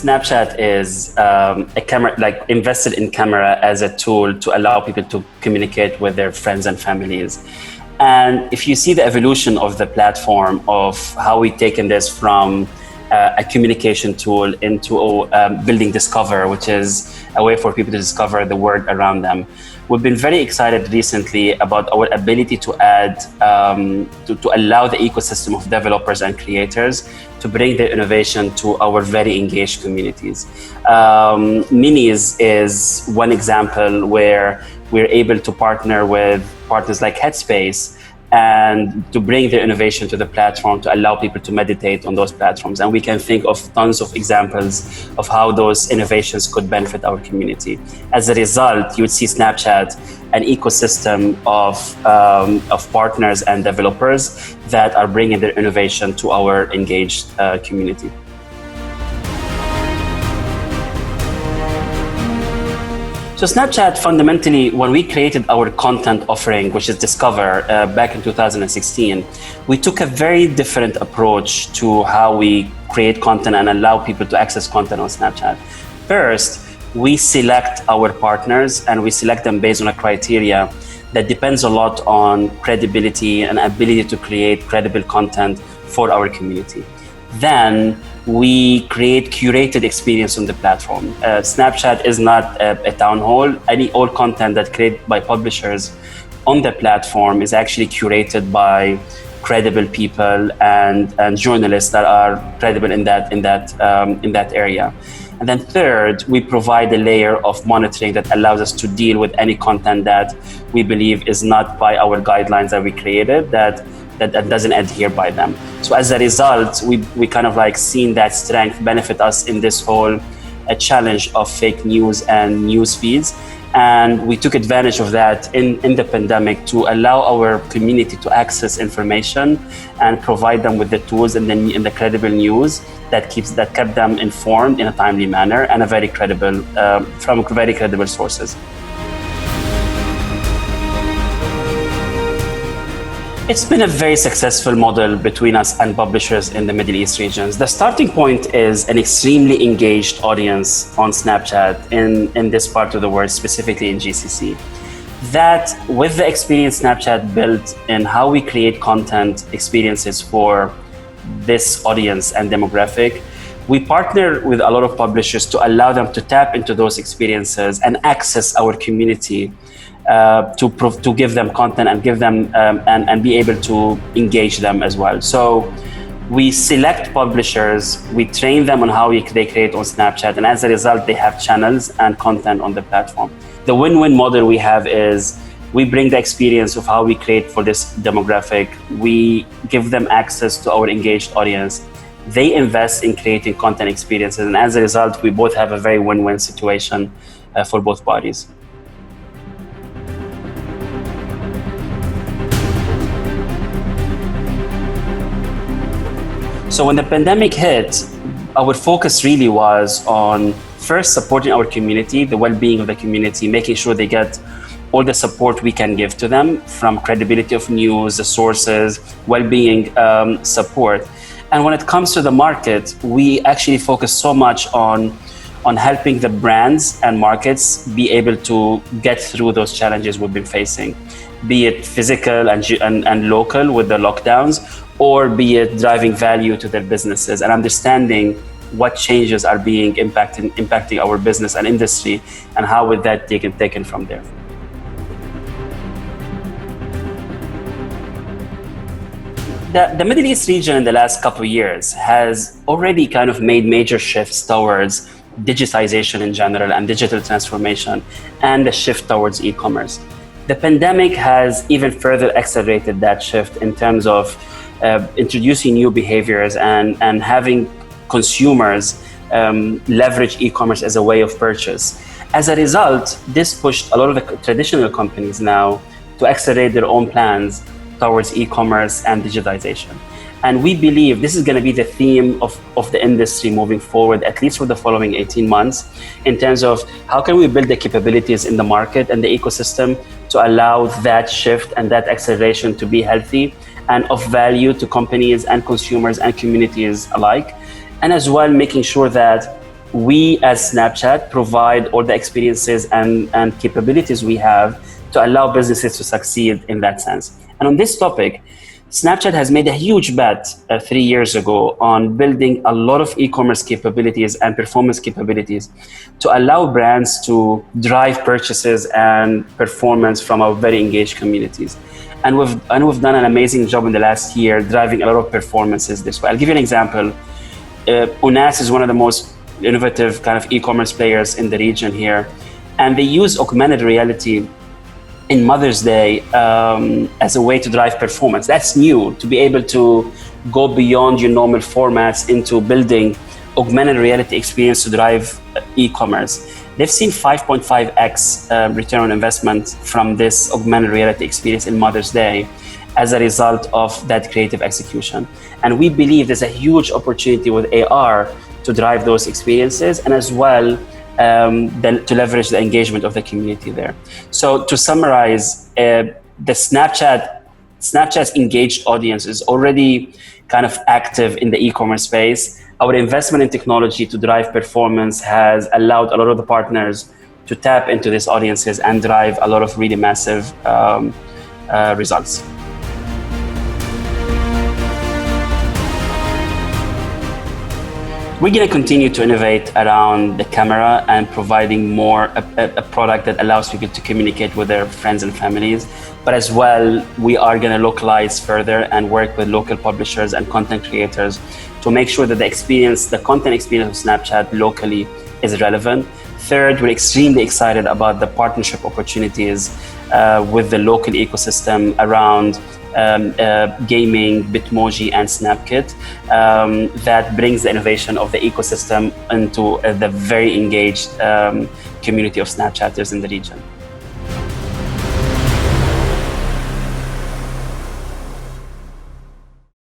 Snapchat is a camera, like invested in camera as a tool to allow people to communicate with their friends and families. And if you see the evolution of the platform, of how we've taken this from a communication tool into building Discover, which is a way for people to discover the world around them. We've been very excited recently about our ability to add, to allow the ecosystem of developers and creators to bring their innovation to our very engaged communities. Minis is one example where we're able to partner with partners like Headspace and to bring their innovation to the platform to allow people to meditate on those platforms. And we can think of tons of examples of how those innovations could benefit our community. As a result, you would see Snapchat, an ecosystem of partners and developers that are bringing their innovation to our engaged community. So Snapchat, fundamentally, when we created our content offering, which is Discover, back in 2016, we took a very different approach to how we create content and allow people to access content on Snapchat. First, we select our partners and we select them based on a criteria that depends a lot on credibility and ability to create credible content for our community. Then we create curated experience on the platform. Snapchat is not a town hall. All content that created by publishers on the platform is actually curated by credible people and journalists that are credible in that area. And then third, we provide a layer of monitoring that allows us to deal with any content that we believe is not by our guidelines that we created, that doesn't adhere by them. So as a result, we kind of like seen that strength benefit us in this whole challenge of fake news and news feeds. And we took advantage of that in the pandemic to allow our community to access information and provide them with the tools and the credible news that kept them informed in a timely manner and from very credible sources. It's been a very successful model between us and publishers in the Middle East regions. The starting point is an extremely engaged audience on Snapchat in this part of the world, specifically in GCC. That, with the experience Snapchat built in how we create content experiences for this audience and demographic, we partner with a lot of publishers to allow them to tap into those experiences and access our community to give them content and give them and be able to engage them as well. So we select publishers, we train them on how they create on Snapchat, and as a result, they have channels and content on the platform. The win-win model we have is we bring the experience of how we create for this demographic. We give them access to our engaged audience. They invest in creating content experiences, and as a result, we both have a very win-win situation for both parties. So when the pandemic hit, our focus really was on first supporting our community, the well-being of the community, making sure they get all the support we can give to them, from credibility of news, the sources, well-being support. And when it comes to the market, we actually focus so much on helping the brands and markets be able to get through those challenges we've been facing, be it physical and local with the lockdowns, or be it driving value to their businesses and understanding what changes are being impacting our business and industry, and how would that taken from there. The Middle East region in the last couple of years has already kind of made major shifts towards digitization in general and digital transformation, and the shift towards e-commerce. The pandemic has even further accelerated that shift in terms of introducing new behaviors and having consumers leverage e-commerce as a way of purchase. As a result, this pushed a lot of the traditional companies now to accelerate their own plans towards e-commerce and digitization. And we believe this is going to be the theme of the industry moving forward, at least for the following 18 months, in terms of how can we build the capabilities in the market and the ecosystem to allow that shift and that acceleration to be healthy and of value to companies and consumers and communities alike. And as well, making sure that we as Snapchat provide all the experiences and capabilities we have to allow businesses to succeed in that sense. And on this topic, Snapchat has made a huge bet 3 years ago on building a lot of e-commerce capabilities and performance capabilities to allow brands to drive purchases and performance from our very engaged communities. And we've done an amazing job in the last year driving a lot of performances this way. I'll give you an example. Unas is one of the most innovative kind of e-commerce players in the region here, and they use augmented reality in Mother's Day as a way to drive performance. That's new, to be able to go beyond your normal formats into building augmented reality experience to drive e-commerce. They've seen 5.5x return on investment from this augmented reality experience in Mother's Day as a result of that creative execution. And we believe there's a huge opportunity with AR to drive those experiences, and as well to leverage the engagement of the community there. So to summarize, the Snapchat's engaged audience is already kind of active in the e-commerce space. Our investment in technology to drive performance has allowed a lot of the partners to tap into these audiences and drive a lot of really massive results. We're going to continue to innovate around the camera and providing more a product that allows people to communicate with their friends and families. But as well, we are going to localize further and work with local publishers and content creators to make sure that the content experience of Snapchat locally is relevant. Third, we're extremely excited about the partnership opportunities with the local ecosystem around gaming, Bitmoji, and Snapkit that brings the innovation of the ecosystem into the very engaged community of Snapchatters in the region.